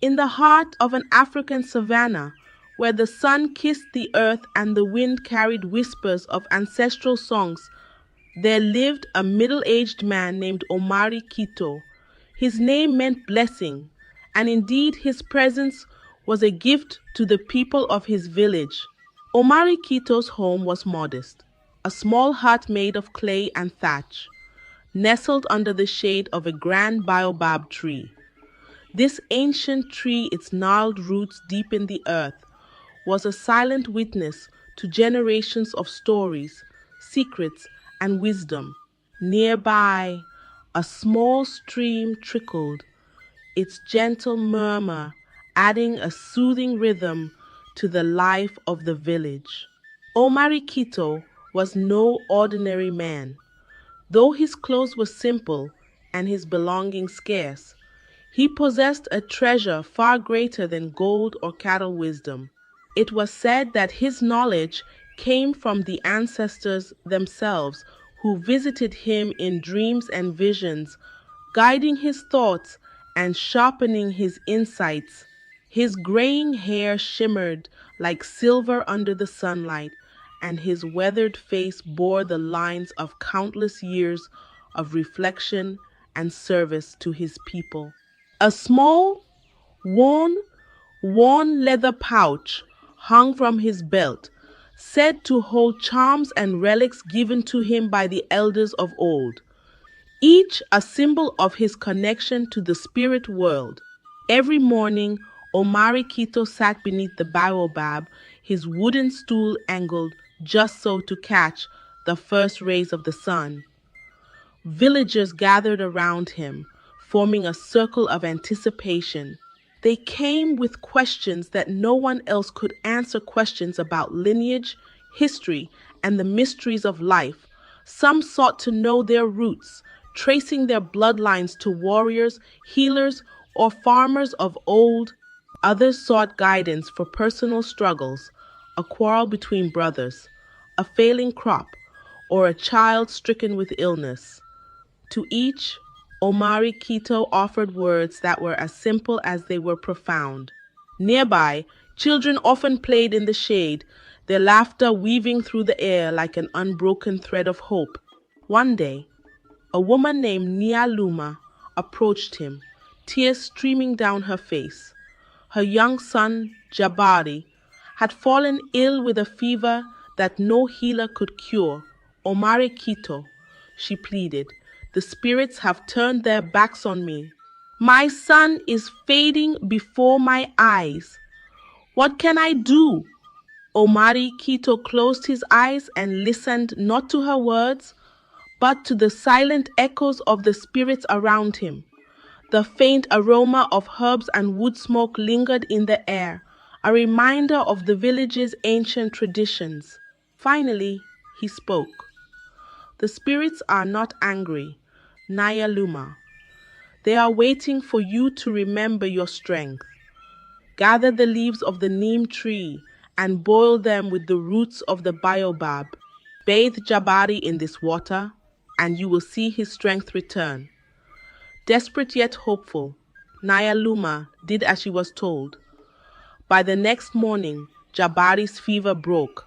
In the heart of an African savanna, where the sun kissed the earth and the wind carried whispers of ancestral songs, there lived a middle-aged man named Omari Kito. His name meant blessing, and indeed his presence was a gift to the people of his village. Omari Kito's home was modest, a small hut made of clay and thatch, nestled under the shade of a grand baobab tree. This ancient tree, its gnarled roots deep in the earth, was a silent witness to generations of stories, secrets, and wisdom. Nearby, a small stream trickled, its gentle murmur adding a soothing rhythm to the life of the village. Omari Kito was no ordinary man. Though his clothes were simple and his belongings scarce, he possessed a treasure far greater than gold or cattle wisdom. It was said that his knowledge came from the ancestors themselves who visited him in dreams and visions, guiding his thoughts and sharpening his insights. His graying hair shimmered like silver under the sunlight, and his weathered face bore the lines of countless years of reflection and service to his people. A small, worn, worn leather pouch hung from his belt, said to hold charms and relics given to him by the elders of old, each a symbol of his connection to the spirit world. Every morning, Omari Kito sat beneath the baobab, his wooden stool angled just so to catch the first rays of the sun. Villagers gathered around him, forming a circle of anticipation. They came with questions that no one else could answer, questions about lineage, history, and the mysteries of life. Some sought to know their roots, tracing their bloodlines to warriors, healers, or farmers of old. Others sought guidance for personal struggles, a quarrel between brothers, a failing crop, or a child stricken with illness. To each, Omari Kito offered words that were as simple as they were profound. Nearby, children often played in the shade, their laughter weaving through the air like an unbroken thread of hope. One day, a woman named Nia Luma approached him, tears streaming down her face. Her young son, Jabari, had fallen ill with a fever that no healer could cure. Omari Kito, she pleaded, the spirits have turned their backs on me. My son is fading before my eyes. What can I do? Omari Kito closed his eyes and listened not to her words, but to the silent echoes of the spirits around him. The faint aroma of herbs and wood smoke lingered in the air, a reminder of the village's ancient traditions. Finally, he spoke. The spirits are not angry, Naya Luma. They are waiting for you to remember your strength. Gather the leaves of the neem tree and boil them with the roots of the baobab. Bathe Jabari in this water, and you will see his strength return. Desperate yet hopeful, Naya Luma did as she was told. By the next morning, Jabari's fever broke,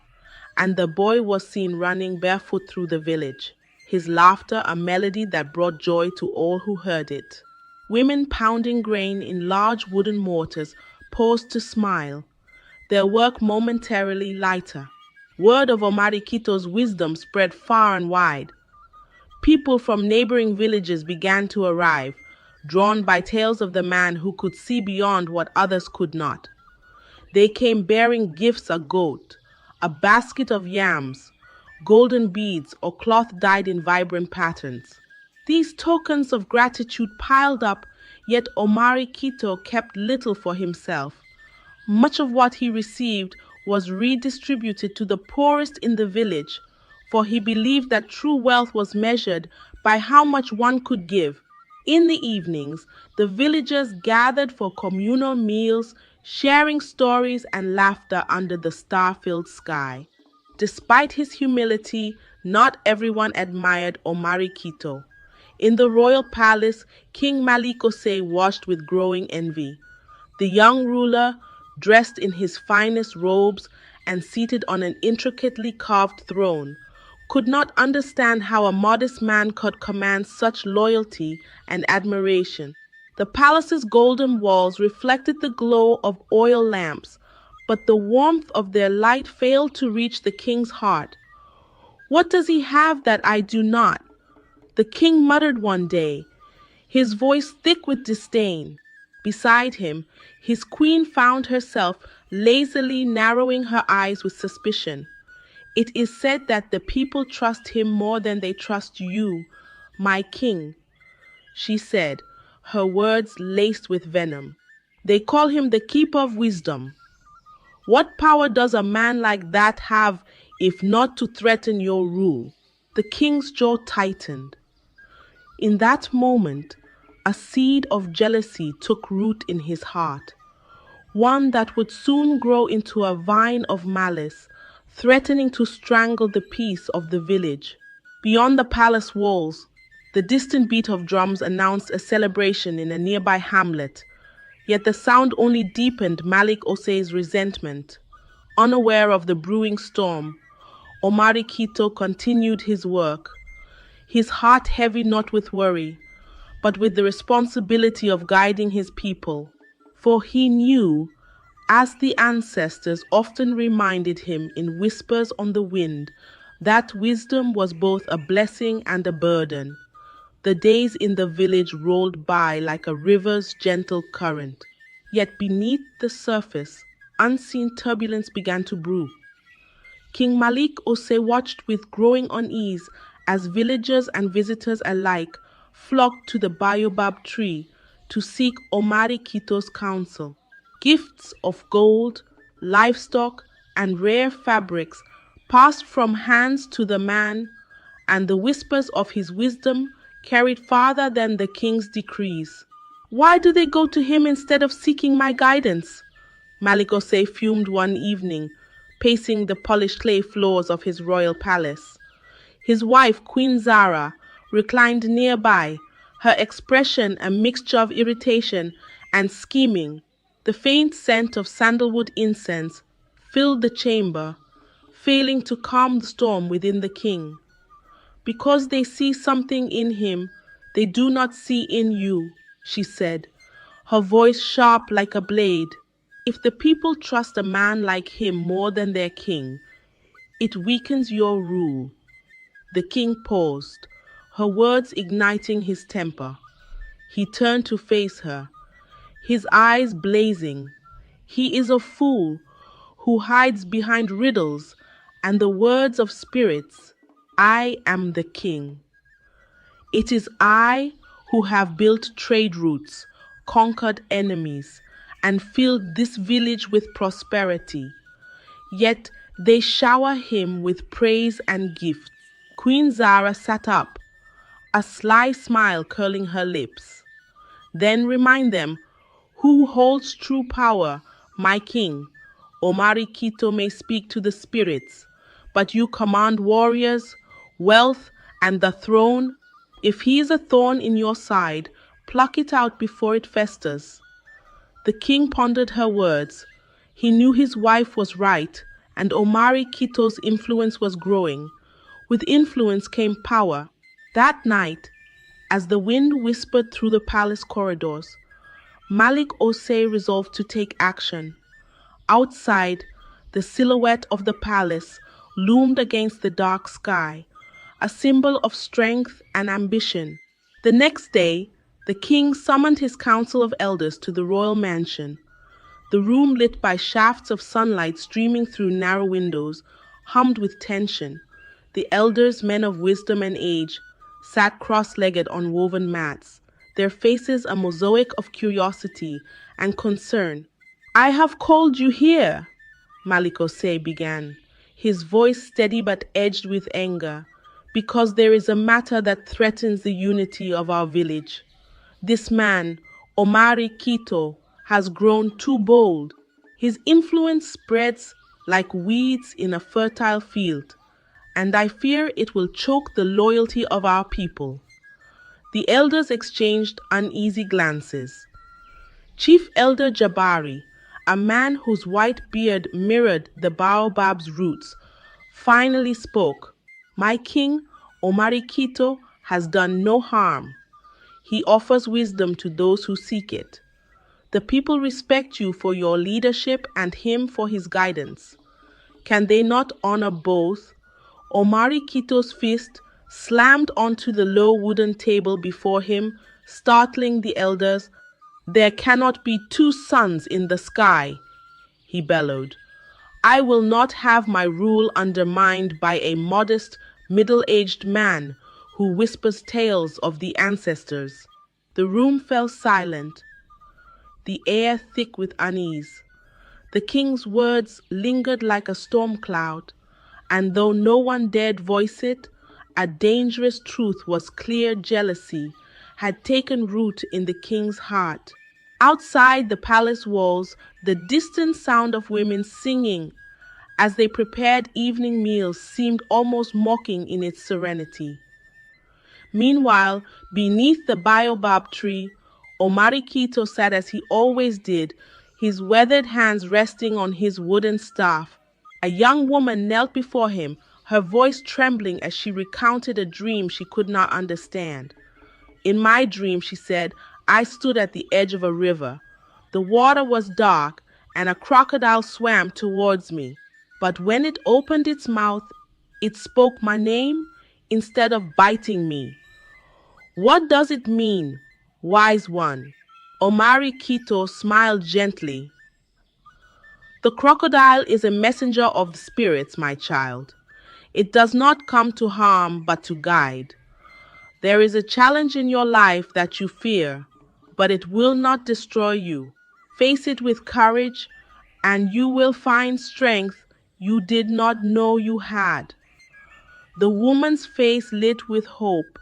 and the boy was seen running barefoot through the village, his laughter a melody that brought joy to all who heard it. Women pounding grain in large wooden mortars paused to smile, their work momentarily lighter. Word of Omari Kito's wisdom spread far and wide. People from neighboring villages began to arrive, drawn by tales of the man who could see beyond what others could not. They came bearing gifts: a goat, a basket of yams, golden beads, or cloth dyed in vibrant patterns. These tokens of gratitude piled up, yet Omari Kito kept little for himself. Much of what he received was redistributed to the poorest in the village, for he believed that true wealth was measured by how much one could give. In the evenings, the villagers gathered for communal meals, sharing stories and laughter under the star-filled sky. Despite his humility, not everyone admired Omari Kito. In the royal palace, King Malik Osei watched with growing envy. The young ruler, dressed in his finest robes and seated on an intricately carved throne, could not understand how a modest man could command such loyalty and admiration. The palace's golden walls reflected the glow of oil lamps, but the warmth of their light failed to reach the king's heart. "What does he have that I do not?" the king muttered one day, his voice thick with disdain. Beside him, his queen found herself lazily narrowing her eyes with suspicion. "It is said that the people trust him more than they trust you, my king," she said, her words laced with venom. "They call him the keeper of wisdom. What power does a man like that have if not to threaten your rule?" The king's jaw tightened. In that moment, a seed of jealousy took root in his heart, one that would soon grow into a vine of malice, threatening to strangle the peace of the village. Beyond the palace walls, the distant beat of drums announced a celebration in a nearby hamlet, yet the sound only deepened Malik Osei's resentment. Unaware of the brewing storm, Omari Kito continued his work, his heart heavy not with worry, but with the responsibility of guiding his people. For he knew, as the ancestors often reminded him in whispers on the wind, that wisdom was both a blessing and a burden. The days in the village rolled by like a river's gentle current. Yet beneath the surface, unseen turbulence began to brew. King Malik Osei watched with growing unease as villagers and visitors alike flocked to the baobab tree to seek Omari Kito's counsel. Gifts of gold, livestock, and rare fabrics passed from hands to the man, and the whispers of his wisdom carried farther than the king's decrees. "Why do they go to him instead of seeking my guidance?" Malik Osei fumed one evening, pacing the polished clay floors of his royal palace. His wife, Queen Zara, reclined nearby, her expression a mixture of irritation and scheming. The faint scent of sandalwood incense filled the chamber, failing to calm the storm within the king. "Because they see something in him they do not see in you," she said, her voice sharp like a blade. "If the people trust a man like him more than their king, it weakens your rule." The king paused, her words igniting his temper. He turned to face her, his eyes blazing. "He is a fool who hides behind riddles and the words of spirits. I am the king. It is I who have built trade routes, conquered enemies, and filled this village with prosperity. Yet they shower him with praise and gifts." Queen Zara sat up, a sly smile curling her lips. "Then remind them who holds true power, my king. Omari Kito may speak to the spirits, but you command warriors, wealth, and the throne. If he is a thorn in your side, pluck it out before it festers." The king pondered her words. He knew his wife was right, and Omari Kito's influence was growing. With influence came power. That night, as the wind whispered through the palace corridors, Malik Osei resolved to take action. Outside, the silhouette of the palace loomed against the dark sky, a symbol of strength and ambition. The next day, the king summoned his council of elders to the royal mansion. The room, lit by shafts of sunlight streaming through narrow windows, hummed with tension. The elders, men of wisdom and age, sat cross-legged on woven mats, their faces a mosaic of curiosity and concern. "I have called you here," Malik Osei began, his voice steady but edged with anger, "because there is a matter that threatens the unity of our village. This man, Omari Kito, has grown too bold. His influence spreads like weeds in a fertile field, and I fear it will choke the loyalty of our people." The elders exchanged uneasy glances. Chief Elder Jabari, a man whose white beard mirrored the baobab's roots, finally spoke. My king, Omarikito, has done no harm. He offers wisdom to those who seek it. The people respect you for your leadership and him for his guidance. Can they not honor both? Omarikito's fist slammed onto the low wooden table before him, startling the elders. There cannot be two suns in the sky, he bellowed. I will not have my rule undermined by a modest, middle-aged man who whispers tales of the ancestors. The room fell silent, the air thick with unease. The king's words lingered like a storm cloud, and though no one dared voice it, a dangerous truth was clear. Jealousy had taken root in the king's heart. Outside the palace walls, the distant sound of women singing as they prepared evening meals seemed almost mocking in its serenity. Meanwhile, beneath the baobab tree, Omarikito sat as he always did, his weathered hands resting on his wooden staff. A young woman knelt before him, her voice trembling as she recounted a dream she could not understand. In my dream, she said, I stood at the edge of a river. The water was dark, and a crocodile swam towards me. But when it opened its mouth, it spoke my name instead of biting me. What does it mean, wise one? Omarikito smiled gently. The crocodile is a messenger of the spirits, my child. It does not come to harm but to guide. There is a challenge in your life that you fear, but it will not destroy you. Face it with courage, and you will find strength you did not know you had. The woman's face lit with hope,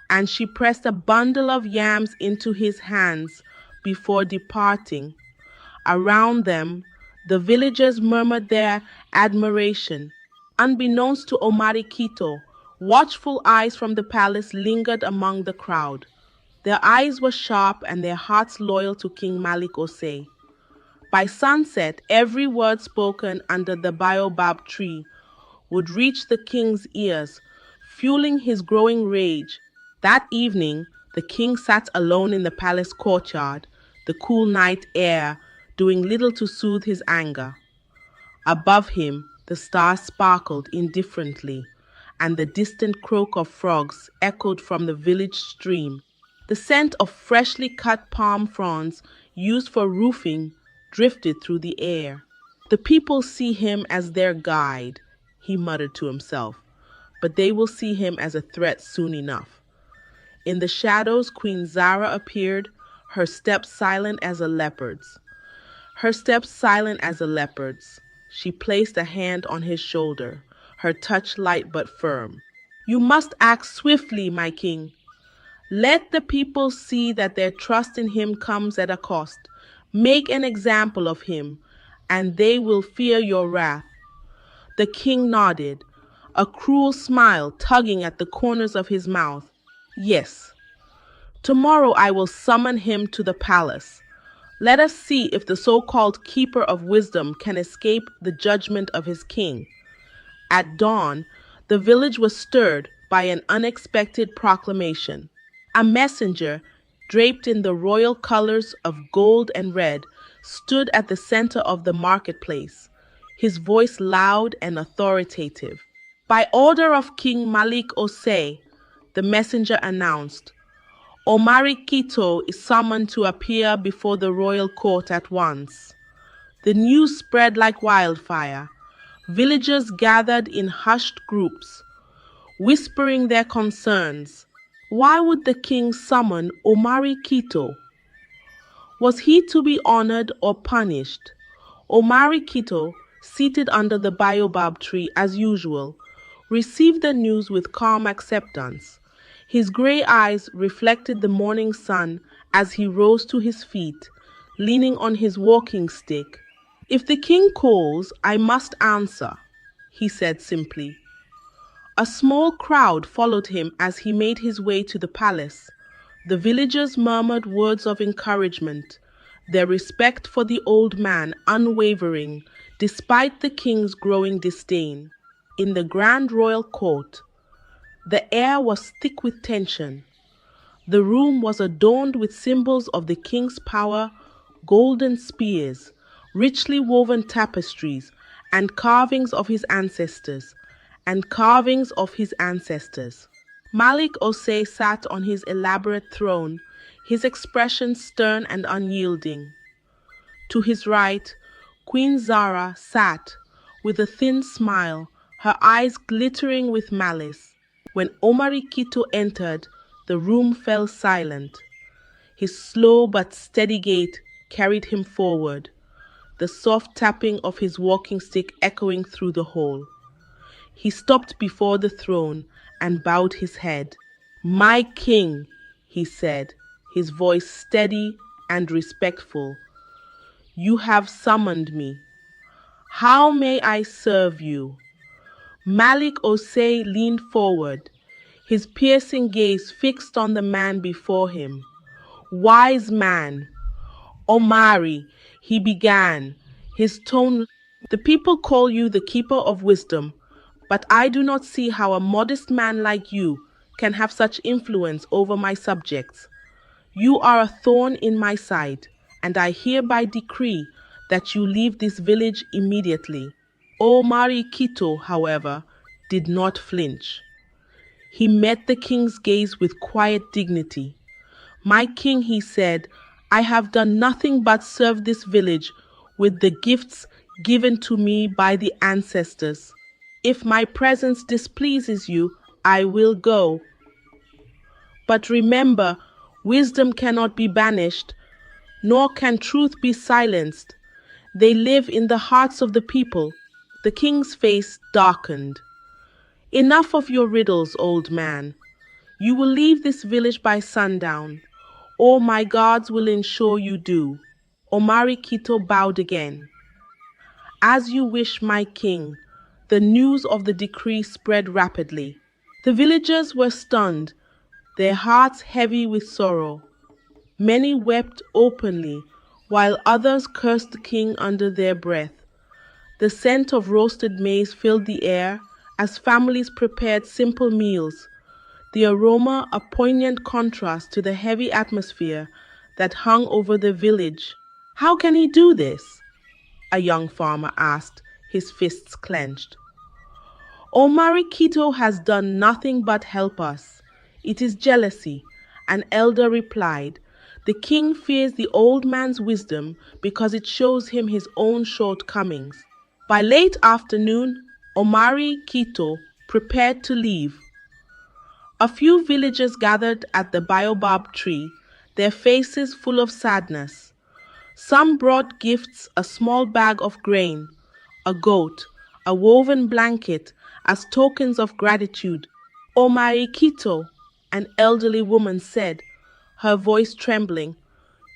and she pressed a bundle of yams into his hands before departing. Around them, the villagers murmured their admiration. Unbeknownst to Omarikito, watchful eyes from the palace lingered among the crowd. Their eyes were sharp and their hearts loyal to King Malik Osei. By sunset, every word spoken under the baobab tree would reach the king's ears, fueling his growing rage. That evening, the king sat alone in the palace courtyard, the cool night air doing little to soothe his anger. Above him, the stars sparkled indifferently, and the distant croak of frogs echoed from the village stream. The scent of freshly cut palm fronds used for roofing drifted through the air. The people see him as their guide, he muttered to himself, but they will see him as a threat soon enough. In the shadows, Queen Zara appeared, her steps silent as a leopard's. She placed a hand on his shoulder, her touch light but firm. You must act swiftly, my king. Let the people see that their trust in him comes at a cost. Make an example of him, and they will fear your wrath. The king nodded, a cruel smile tugging at the corners of his mouth. Yes, tomorrow I will summon him to the palace. Let us see if the so-called keeper of wisdom can escape the judgment of his king. At dawn, the village was stirred by an unexpected proclamation. A messenger, draped in the royal colors of gold and red, stood at the center of the marketplace, his voice loud and authoritative. By order of King Malik Osei, the messenger announced, Omarikito is summoned to appear before the royal court at once. The news spread like wildfire. Villagers gathered in hushed groups, whispering their concerns. Why would the king summon Omarikito? Was he to be honored or punished? Omarikito, seated under the baobab tree as usual, received the news with calm acceptance. His gray eyes reflected the morning sun as he rose to his feet, leaning on his walking stick. If the king calls, I must answer, he said simply. A small crowd followed him as he made his way to the palace. The villagers murmured words of encouragement. their respect for the old man unwavering despite the king's growing disdain. In the grand royal court, the air was thick with tension. The room was adorned with symbols of the king's power, golden spears, richly woven tapestries, and carvings of his ancestors. Malik Osei sat on his elaborate throne, his expression stern and unyielding. To his right, Queen Zara sat, with a thin smile, her eyes glittering with malice. When Omari Kito entered, the room fell silent. His slow but steady gait carried him forward, the soft tapping of his walking stick echoing through the hall. He stopped before the throne and bowed his head. "My king," he said, his voice steady and respectful, "you have summoned me. How may I serve you?" Malik Osei leaned forward, his piercing gaze fixed on the man before him. "Wise man, Omari," he began, his tone, "the people call you the keeper of wisdom, but I do not see how a modest man like you can have such influence over my subjects. You are a thorn in my side, and I hereby decree that you leave this village immediately." Omari Kito, however, did not flinch. He met the king's gaze with quiet dignity. "My king," he said, "I have done nothing but serve this village with the gifts given to me by the ancestors. If my presence displeases you, I will go. But remember, wisdom cannot be banished, nor can truth be silenced. They live in the hearts of the people." The king's face darkened. "Enough of your riddles, old man. You will leave this village by sundown, or my guards will ensure you do." Omari Kito bowed again. "As you wish, my king." The news of the decree spread rapidly. The villagers were stunned, their hearts heavy with sorrow. Many wept openly, while others cursed the king under their breath. The scent of roasted maize filled the air as families prepared simple meals, the aroma a poignant contrast to the heavy atmosphere that hung over the village. "How can he do this?" a young farmer asked, his fists clenched. "Omari Kito has done nothing but help us. It is jealousy," an elder replied. "The king fears the old man's wisdom because it shows him his own shortcomings." By late afternoon, Omari Kito prepared to leave. A few villagers gathered at the baobab tree, their faces full of sadness. Some brought gifts, a small bag of grain, a goat, a woven blanket as tokens of gratitude. "Omari Kito," an elderly woman said, her voice trembling,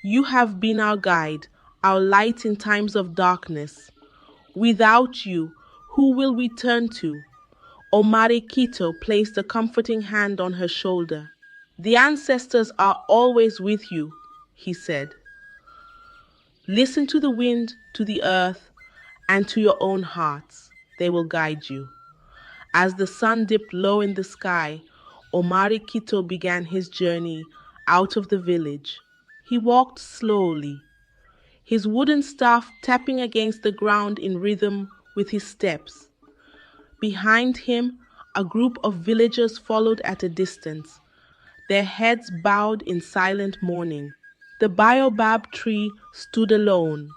"you have been our guide, our light in times of darkness. Without you, who will we turn to?" Omari Kito placed a comforting hand on her shoulder. "The ancestors are always with you," he said. "Listen to the wind, to the earth, and to your own hearts. They will guide you." As the sun dipped low in the sky, Omari Kito began his journey out of the village. He walked slowly, his wooden staff tapping against the ground in rhythm with his steps. Behind him, a group of villagers followed at a distance, their heads bowed in silent mourning. The baobab tree stood alone,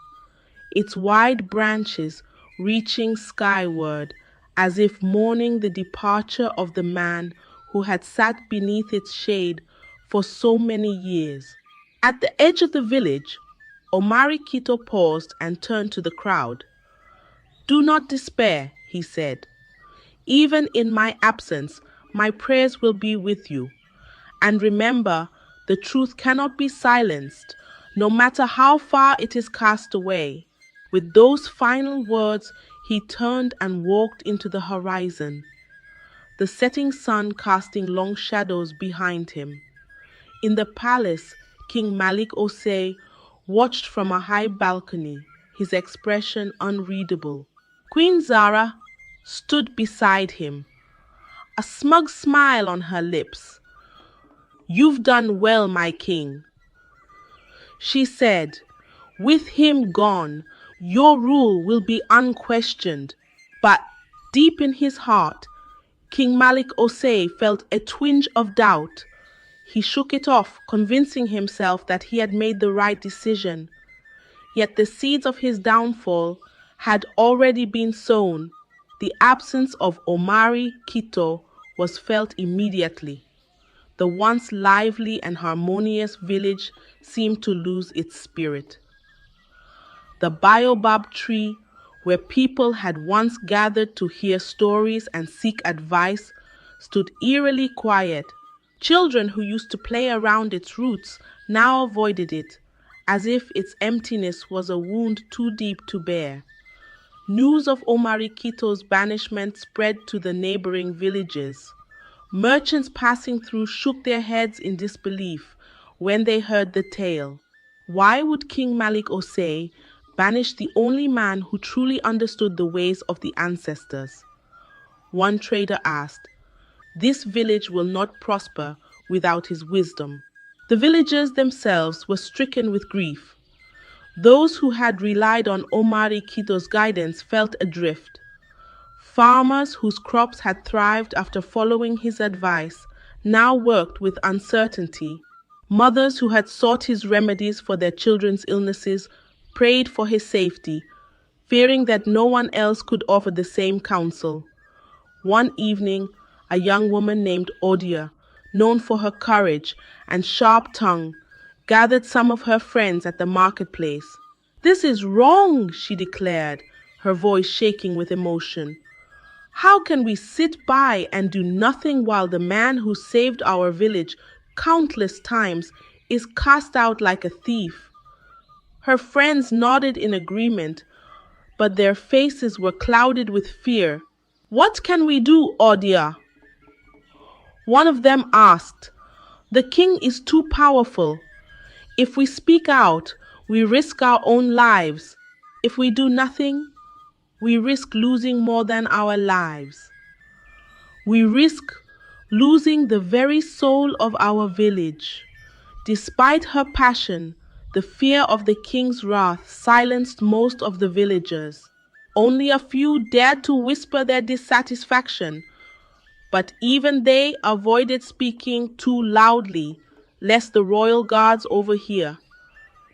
its wide branches reaching skyward as if mourning the departure of the man who had sat beneath its shade for so many years. At the edge of the village, Omari Kito paused and turned to the crowd. "Do not despair," he said. "Even in my absence, my prayers will be with you. And remember, the truth cannot be silenced, no matter how far it is cast away." With those final words, he turned and walked into the horizon, the setting sun casting long shadows behind him. In the palace, King Malik Osei watched from a high balcony, his expression unreadable. Queen Zara stood beside him, a smug smile on her lips. "You've done well, my king," she said. "With him gone, your rule will be unquestioned." But deep in his heart, King Malik Osei felt a twinge of doubt. He shook it off, convincing himself that he had made the right decision. Yet the seeds of his downfall had already been sown. The absence of Omari Kito was felt immediately. The once lively and harmonious village seemed to lose its spirit. The baobab tree, where people had once gathered to hear stories and seek advice, stood eerily quiet. Children who used to play around its roots now avoided it, as if its emptiness was a wound too deep to bear. News of Omari Kito's banishment spread to the neighboring villages. Merchants passing through shook their heads in disbelief when they heard the tale. Why would King Malik Osei banish the only man who truly understood the ways of the ancestors? One trader asked. "This village will not prosper without his wisdom." The villagers themselves were stricken with grief. Those who had relied on Omari Kito's guidance felt adrift. Farmers whose crops had thrived after following his advice now worked with uncertainty. Mothers who had sought his remedies for their children's illnesses prayed for his safety, fearing that no one else could offer the same counsel. One evening, a young woman named Odia, known for her courage and sharp tongue, gathered some of her friends at the marketplace. "This is wrong," she declared, her voice shaking with emotion. "How can we sit by and do nothing while the man who saved our village countless times is cast out like a thief?" Her friends nodded in agreement, but their faces were clouded with fear. "What can we do, Odia?" one of them asked. "The king is too powerful. If we speak out, we risk our own lives. If we do nothing, we risk losing more than our lives. We risk losing the very soul of our village." Despite her passion, the fear of the king's wrath silenced most of the villagers. Only a few dared to whisper their dissatisfaction, but even they avoided speaking too loudly, lest the royal guards overhear.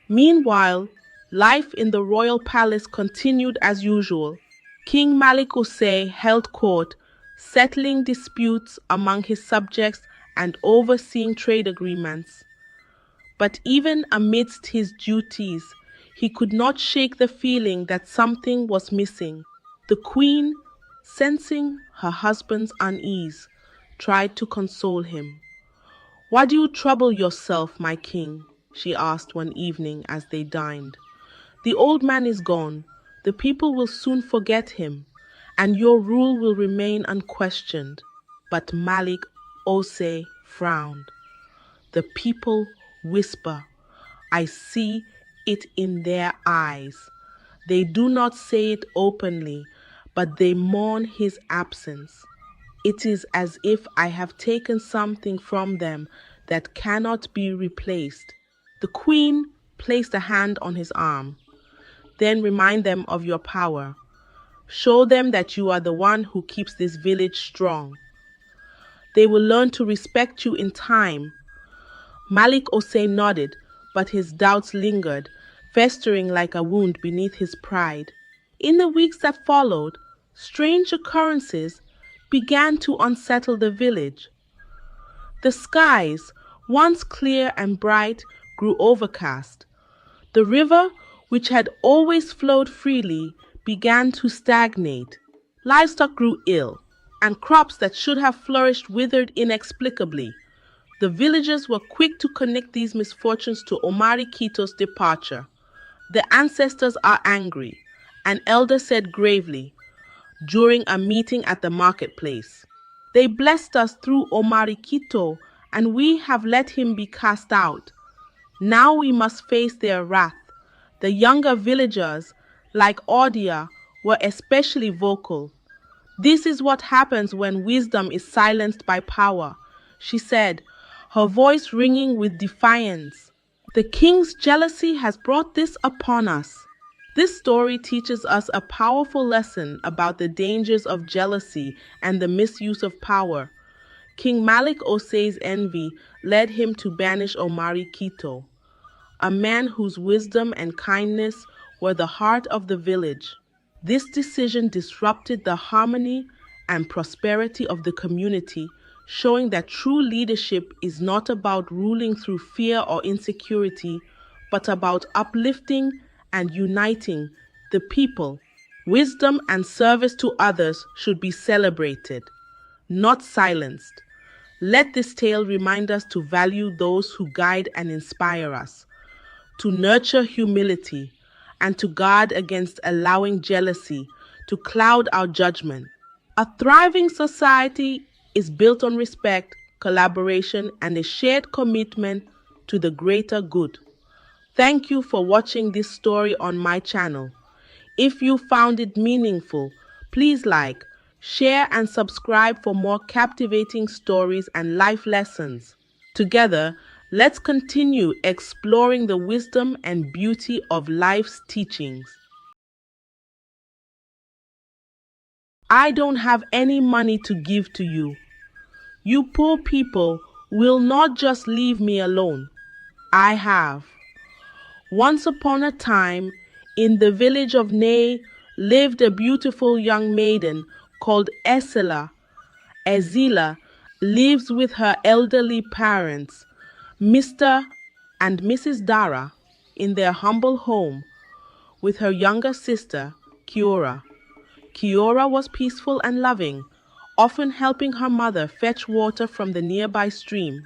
Meanwhile, life in the royal palace continued as usual. King Malik Osei held court, settling disputes among his subjects and overseeing trade agreements. But even amidst his duties, he could not shake the feeling that something was missing. The queen, sensing her husband's unease, tried to console him. "Why do you trouble yourself, my king?" she asked one evening as they dined. "The old man is gone. The people will soon forget him, and your rule will remain unquestioned." But Malik Osei frowned. "The people whisper. I see it in their eyes. They do not say it openly, but they mourn his absence. It is as if I have taken something from them that cannot be replaced." The queen placed a hand on his arm. "Then remind them of your power. Show them that you are the one who keeps this village strong. They will learn to respect you in time." Malik Osei nodded, but his doubts lingered, festering like a wound beneath his pride. In the weeks that followed, strange occurrences began to unsettle the village. The skies, once clear and bright, grew overcast. The river, which had always flowed freely, began to stagnate. Livestock grew ill, and crops that should have flourished withered inexplicably. The villagers were quick to connect these misfortunes to Omari Kito's departure. "The ancestors are angry," an elder said gravely during a meeting at the marketplace. "They blessed us through Omari Kito, and we have let him be cast out. Now we must face their wrath. The younger villagers, like Audia, were especially vocal. "This is what happens when wisdom is silenced by power," she said, her voice ringing with defiance. "The king's jealousy has brought this upon us." This story teaches us a powerful lesson about the dangers of jealousy and the misuse of power. King Malik Osei's envy led him to banish Omari Kito, a man whose wisdom and kindness were the heart of the village. This decision disrupted the harmony and prosperity of the community, showing that true leadership is not about ruling through fear or insecurity, but about uplifting and uniting the people. Wisdom and service to others should be celebrated, not silenced. Let this tale remind us to value those who guide and inspire us, to nurture humility, and to guard against allowing jealousy to cloud our judgment. A thriving society is built on respect, collaboration, and a shared commitment to the greater good. Thank you for watching this story on my channel. If you found it meaningful, please like, share, and subscribe for more captivating stories and life lessons. Together, let's continue exploring the wisdom and beauty of life's teachings. I don't have any money to give to you. You poor people will not just leave me alone. I have. Once upon a time, in the village of Ney, lived a beautiful young maiden called Esela. Ezila lives with her elderly parents, Mr. and Mrs. Dara, in their humble home with her younger sister, Kiora. Kiora was peaceful and loving, often helping her mother fetch water from the nearby stream.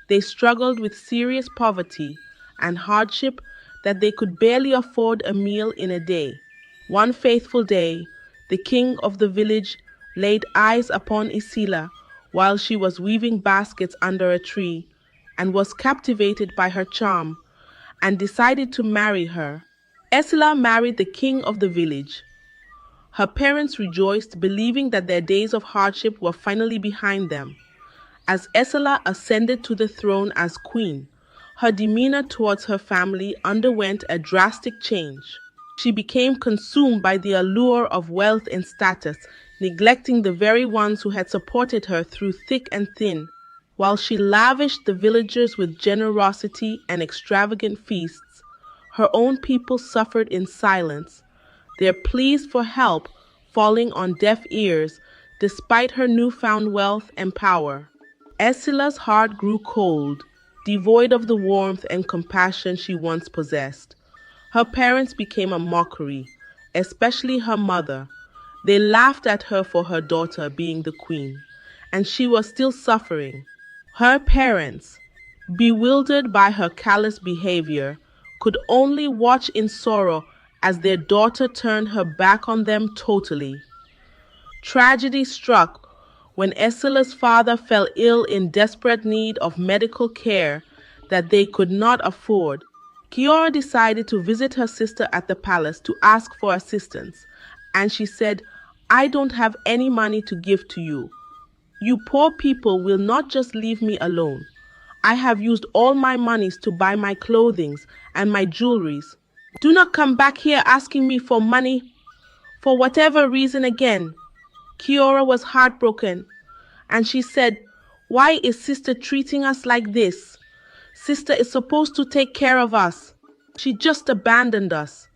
They struggled with serious poverty and hardship that they could barely afford a meal in a day. One faithful day, the king of the village laid eyes upon Isila while she was weaving baskets under a tree, and was captivated by her charm and decided to marry her. Esila married the king of the village. Her parents rejoiced, believing that their days of hardship were finally behind them. As Esila ascended to the throne as queen, her demeanor towards her family underwent a drastic change. She became consumed by the allure of wealth and status, neglecting the very ones who had supported her through thick and thin. While she lavished the villagers with generosity and extravagant feasts, her own people suffered in silence, their pleas for help falling on deaf ears despite her newfound wealth and power. Esila's heart grew cold, devoid of the warmth and compassion she once possessed. Her parents became a mockery, especially her mother. They laughed at her for her daughter being the queen, and she was still suffering. Her parents, bewildered by her callous behavior, could only watch in sorrow as their daughter turned her back on them totally. Tragedy struck when Esila's father fell ill in desperate need of medical care that they could not afford. Kiora decided to visit her sister at the palace to ask for assistance, and she said, "I don't have any money to give to you. You poor people will not just leave me alone. I have used all my monies to buy my clothing and my jewelries. Do not come back here asking me for money for whatever reason again." Kiora was heartbroken, and she said, "Why is sister treating us like this? Sister is supposed to take care of us. She just abandoned us.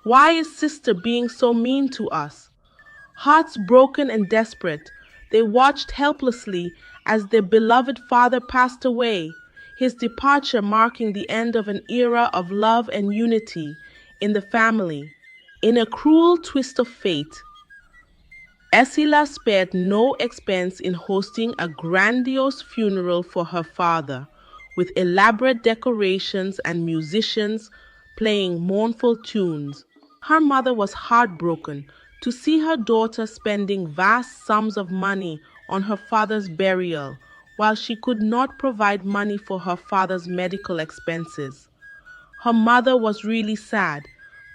Why is sister being so mean to us?" Hearts broken and desperate, they watched helplessly as their beloved father passed away, his departure marking the end of an era of love and unity in the family. In a cruel twist of fate, Esila spared no expense in hosting a grandiose funeral for her father, with elaborate decorations and musicians playing mournful tunes. Her mother was heartbroken to see her daughter spending vast sums of money on her father's burial, while she could not provide money for her father's medical expenses. Her mother was really sad,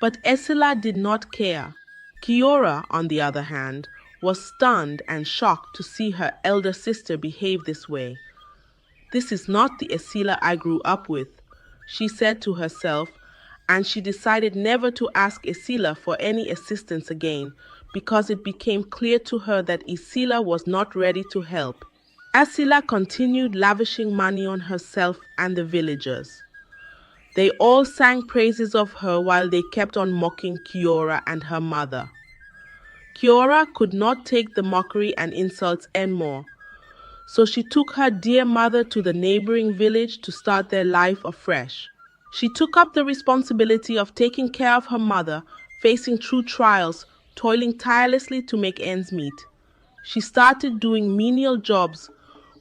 but Esila did not care. Kiora, on the other hand, was stunned and shocked to see her elder sister behave this way. "This is not the Esila I grew up with," she said to herself, and she decided never to ask Esila for any assistance again because it became clear to her that Esila was not ready to help. Esila continued lavishing money on herself and the villagers. They all sang praises of her while they kept on mocking Kiora and her mother. Kiora could not take the mockery and insults anymore, so she took her dear mother to the neighboring village to start their life afresh. She took up the responsibility of taking care of her mother, facing true trials, toiling tirelessly to make ends meet. She started doing menial jobs,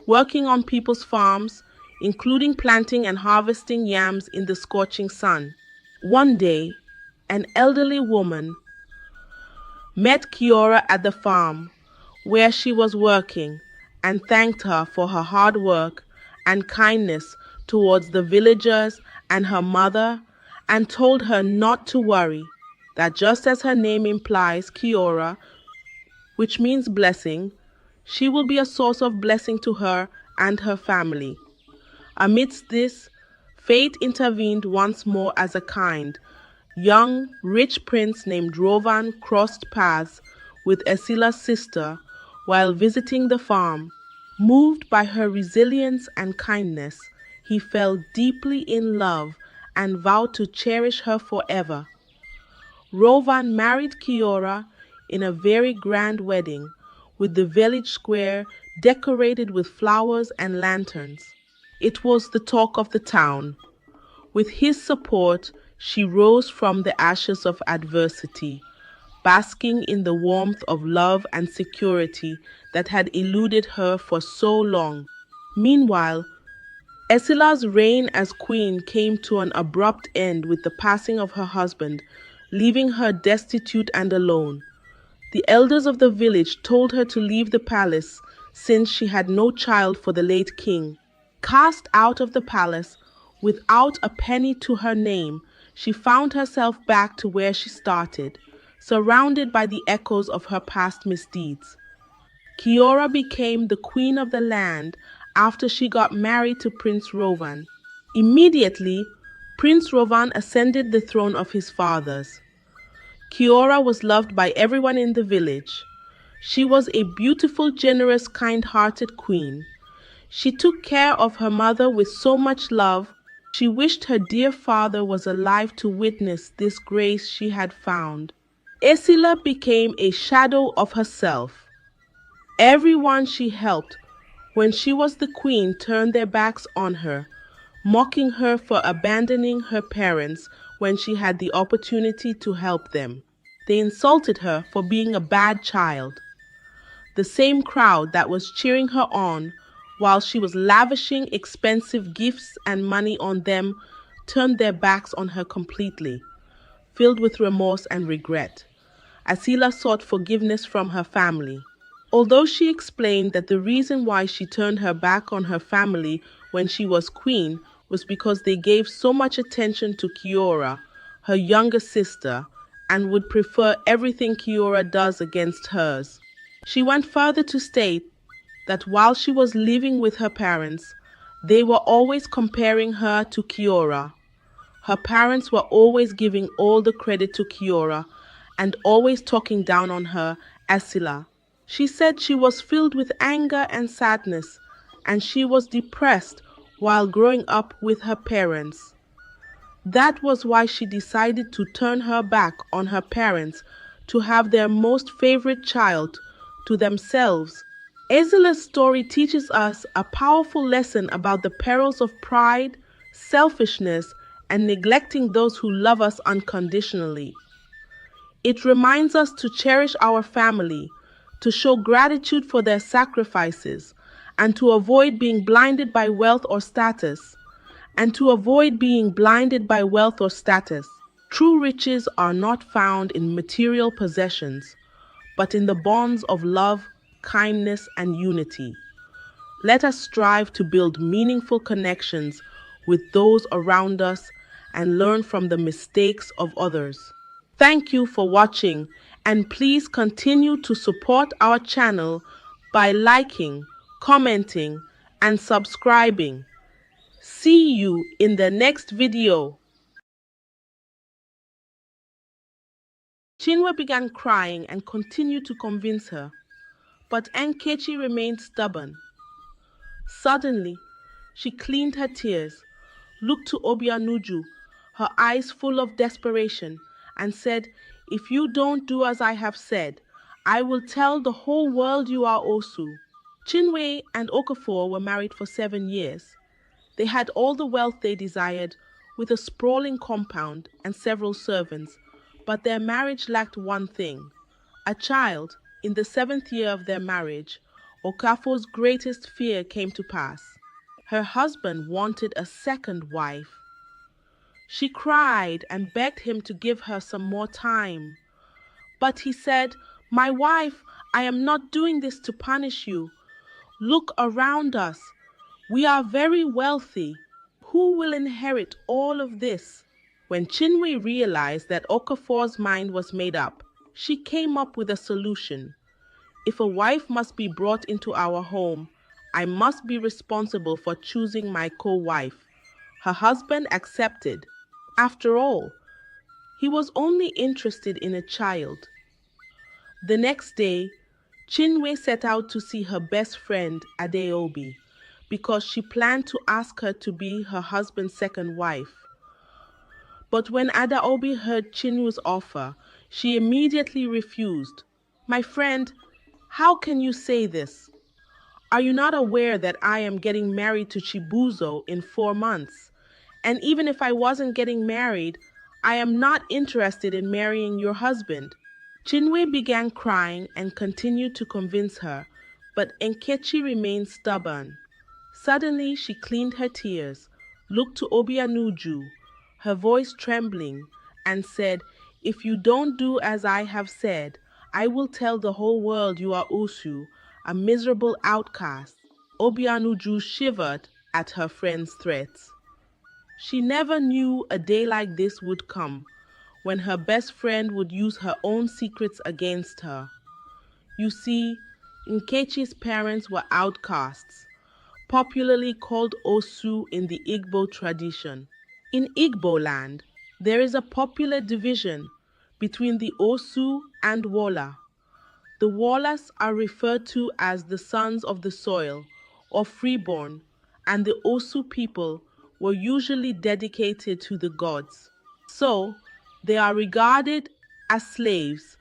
working on people's farms, including planting and harvesting yams in the scorching sun. One day, an elderly woman met Kiora at the farm where she was working and thanked her for her hard work and kindness towards the villagers and her mother, and told her not to worry, that just as her name implies, Kiora, which means blessing, she will be a source of blessing to her and her family. Amidst this, fate intervened once more as a kind, young, rich prince named Rovan crossed paths with Esila's sister while visiting the farm. Moved by her resilience and kindness, he fell deeply in love and vowed to cherish her forever. Rovan married Kiora in a very grand wedding, with the village square decorated with flowers and lanterns. It was the talk of the town. With his support, she rose from the ashes of adversity, basking in the warmth of love and security that had eluded her for so long. Meanwhile, Esila's reign as queen came to an abrupt end with the passing of her husband, leaving her destitute and alone. The elders of the village told her to leave the palace since she had no child for the late king. Cast out of the palace, without a penny to her name, she found herself back to where she started, surrounded by the echoes of her past misdeeds. Kiora became the queen of the land after she got married to Prince Rovan. Immediately, Prince Rovan ascended the throne of his fathers. Kiora was loved by everyone in the village. She was a beautiful, generous, kind-hearted queen. She took care of her mother with so much love. She wished her dear father was alive to witness this grace she had found. Esila became a shadow of herself. Everyone she helped when she was the queen turned their backs on her, mocking her for abandoning her parents when she had the opportunity to help them. They insulted her for being a bad child. The same crowd that was cheering her on while she was lavishing expensive gifts and money on them turned their backs on her completely, filled with remorse and regret. Esila sought forgiveness from her family. Although she explained that the reason why she turned her back on her family when she was queen was because they gave so much attention to Kiora, her younger sister, and would prefer everything Kiora does against hers. She went further to state that while she was living with her parents, they were always comparing her to Kiora. Her parents were always giving all the credit to Kiora and always talking down on her, Esila. She said she was filled with anger and sadness, and she was depressed while growing up with her parents. That was why she decided to turn her back on her parents to have their most favorite child to themselves. Esila's story teaches us a powerful lesson about the perils of pride, selfishness, and neglecting those who love us unconditionally. It reminds us to cherish our family, to show gratitude for their sacrifices, and to avoid being blinded by wealth or status. True riches are not found in material possessions, but in the bonds of love, kindness, and unity. Let us strive to build meaningful connections with those around us and learn from the mistakes of others. Thank you for watching, and please continue to support our channel by liking, commenting, and subscribing. See you in the next video. Chinwe began crying and continued to convince her, but Nkechi remained stubborn. Suddenly, she cleaned her tears, looked to Obianuju, her eyes full of desperation, and said, "If you don't do as I have said, I will tell the whole world you are Osu." Chinwe and Okafor were married for 7 years. They had all the wealth they desired, with a sprawling compound and several servants, but their marriage lacked one thing: a child. In the 7th year of their marriage, Okafor's greatest fear came to pass. Her husband wanted a second wife. She cried and begged him to give her some more time. But he said, "My wife, I am not doing this to punish you. Look around us. We are very wealthy. Who will inherit all of this?" When Chinwe realized that Okafor's mind was made up, she came up with a solution. "If a wife must be brought into our home, I must be responsible for choosing my co-wife." Her husband accepted. After all, he was only interested in a child. The next day, Chinwe set out to see her best friend Adeobi because she planned to ask her to be her husband's second wife. But when Adaobi heard Chinwe's offer, she immediately refused. "My friend, how can you say this? Are you not aware that I am getting married to Chibuzo in 4 months? And even if I wasn't getting married, I am not interested in marrying your husband." Chinwe began crying and continued to convince her, but Nkechi remained stubborn. Suddenly, she cleaned her tears, looked to Obianuju, her voice trembling, and said, "If you don't do as I have said, I will tell the whole world you are Osu, a miserable outcast." Obianuju shivered at her friend's threats. She never knew a day like this would come, when her best friend would use her own secrets against her. You see, Nkechi's parents were outcasts, popularly called Osu in the Igbo tradition. In Igbo land, there is a popular division between the Osu and Wola. The Wolas are referred to as the sons of the soil, or freeborn, and the Osu people were usually dedicated to the gods. So, they are regarded as slaves,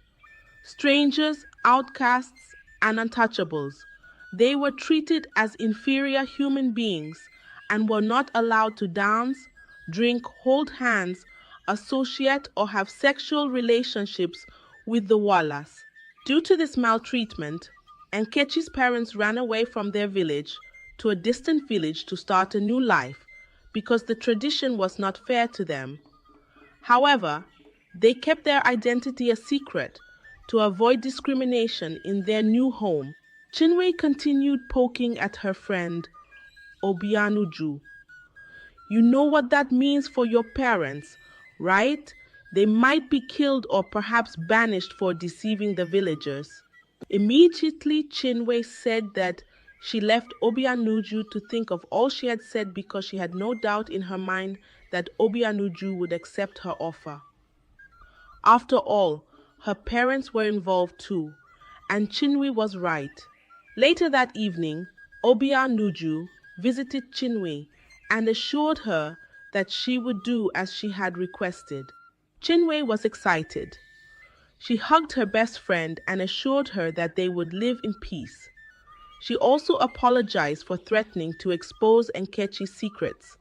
strangers, outcasts, and untouchables. They were treated as inferior human beings and were not allowed to dance, drink, hold hands, associate, or have sexual relationships with the Walas. Due to this maltreatment, Nkechi's parents ran away from their village to a distant village to start a new life because the tradition was not fair to them. However, they kept their identity a secret to avoid discrimination in their new home. Chinwe continued poking at her friend, Obianuju. "You know what that means for your parents, right? They might be killed or perhaps banished for deceiving the villagers." Immediately, Chinwe said that she left Obianuju to think of all she had said because she had no doubt in her mind that Obianuju would accept her offer. After all, her parents were involved too, and Chinwe was right. Later that evening, Obianuju visited Chinwe and assured her that she would do as she had requested. Chinwe was excited. She hugged her best friend and assured her that they would live in peace. She also apologized for threatening to expose Nkechi's secrets.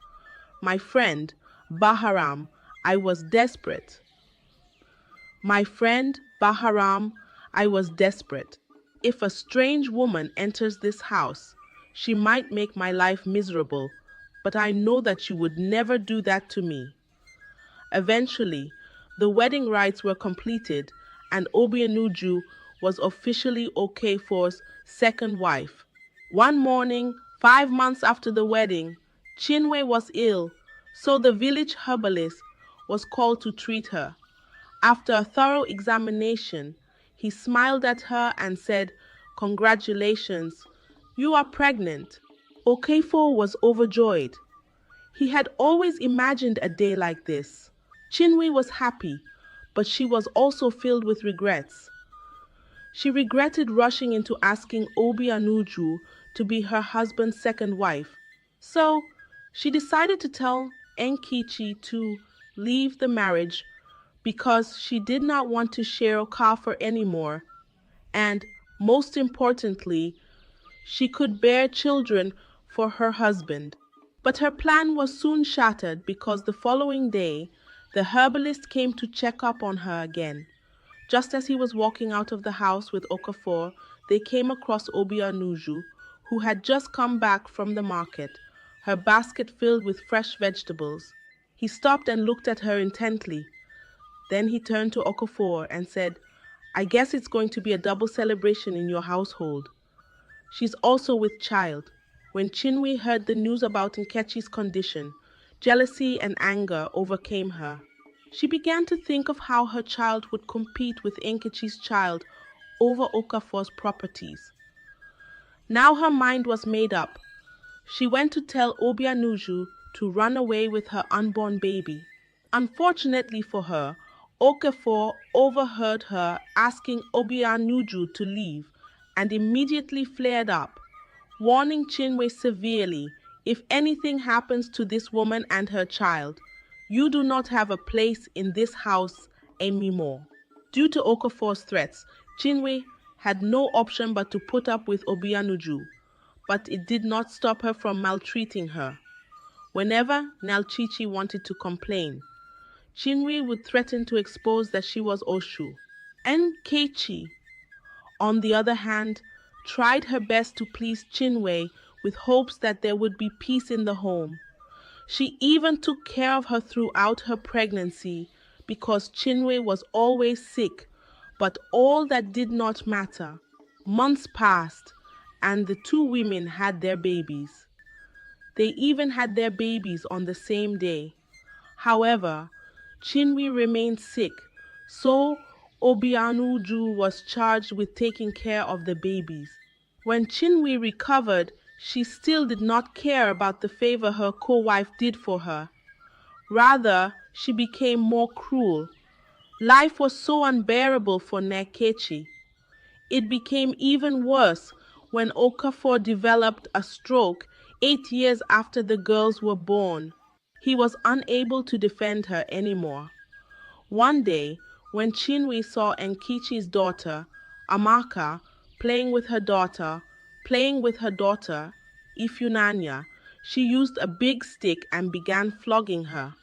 "My friend, Baharam, I was desperate. My friend, Baharam, I was desperate. If a strange woman enters this house, she might make my life miserable, but I know that you would never do that to me." Eventually, the wedding rites were completed and Obianuju was officially Okafor's second wife. One morning, 5 months after the wedding, Chinwe was ill. So the village herbalist was called to treat her. After a thorough examination, he smiled at her and said, "Congratulations, you are pregnant." Okafor was overjoyed. He had always imagined a day like this. Chinwe was happy, but she was also filled with regrets. She regretted rushing into asking Obianuju to be her husband's second wife. So she decided to tell Enkichi to leave the marriage because she did not want to share Okafor anymore, and most importantly, she could bear children for her husband. But her plan was soon shattered because the following day, the herbalist came to check up on her again. Just as he was walking out of the house with Okafor, they came across Obianuju, who had just come back from the market, her basket filled with fresh vegetables. He stopped and looked at her intently. Then he turned to Okafor and said, "I guess it's going to be a double celebration in your household. She's also with child." When Chinwe heard the news about Nkechi's condition, jealousy and anger overcame her. She began to think of how her child would compete with Nkechi's child over Okafor's properties. Now her mind was made up. She went to tell Obianuju to run away with her unborn baby. Unfortunately for her, Okafor overheard her asking Obianuju to leave and immediately flared up, warning Chinwe severely, "If anything happens to this woman and her child, you do not have a place in this house anymore." Due to Okafor's threats, Chinwe had no option but to put up with Obianuju, but it did not stop her from maltreating her. Whenever Nalchichi wanted to complain, Chinwe would threaten to expose that she was Oshu. Nkechi, on the other hand, tried her best to please Chinwe with hopes that there would be peace in the home. She even took care of her throughout her pregnancy because Chinwe was always sick, but all that did not matter. Months passed and the two women had their babies. They even had their babies on the same day. However, Chinwe remained sick, so Obianuju was charged with taking care of the babies. When Chinwe recovered, she still did not care about the favor her co-wife did for her. Rather, she became more cruel. Life was so unbearable for Nekechi. It became even worse when Okafor developed a stroke 8 years after the girls were born. He was unable to defend her anymore. One day, when Chinwe saw Enkichi's daughter, Amaka, playing with her daughter, Ifunanya, she used a big stick and began flogging her.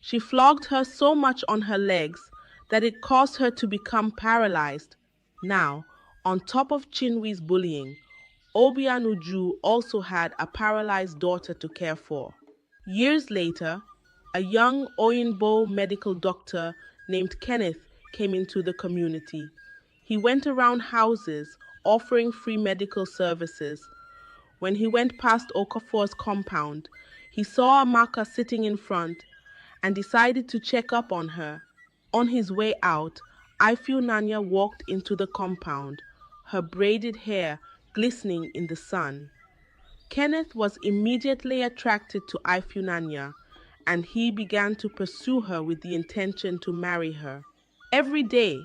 She flogged her so much on her legs that it caused her to become paralyzed. Now, on top of Chinwe's bullying, Obianuju also had a paralyzed daughter to care for. Years later, a young Oyinbo medical doctor named Kenneth came into the community. He went around houses offering free medical services. When he went past Okafor's compound, he saw Amaka sitting in front and decided to check up on her. On his way out, Ifunanya walked into the compound, her braided hair glistening in the sun. Kenneth was immediately attracted to Ifunanya, and he began to pursue her with the intention to marry her. Every day,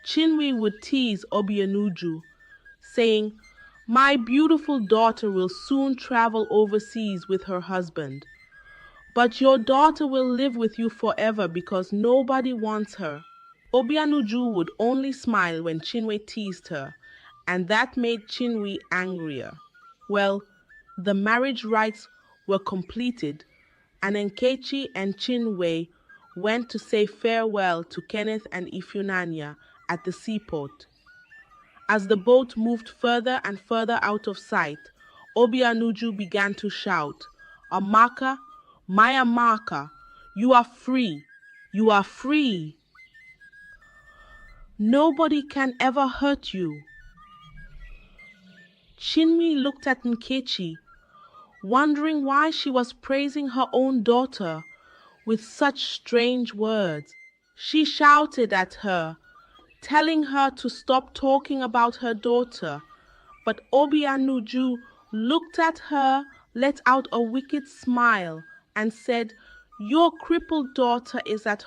Chinwe would tease Obianuju, saying, "My beautiful daughter will soon travel overseas with her husband. But your daughter will live with you forever because nobody wants her." Obianuju would only smile when Chinwe teased her, and that made Chinwe angrier. Well, the marriage rites were completed, and Nkechi and Chinwe went to say farewell to Kenneth and Ifunanya at the seaport. As the boat moved further and further out of sight, Obianuju began to shout, "Amaka, my Amaka, you are free, you are free. Nobody can ever hurt you." Chinwe looked at Nkechi, wondering why she was praising her own daughter with such strange words. She shouted at her, telling her to stop talking about her daughter. But Obianuju looked at her, let out a wicked smile, and said, "Your crippled daughter is at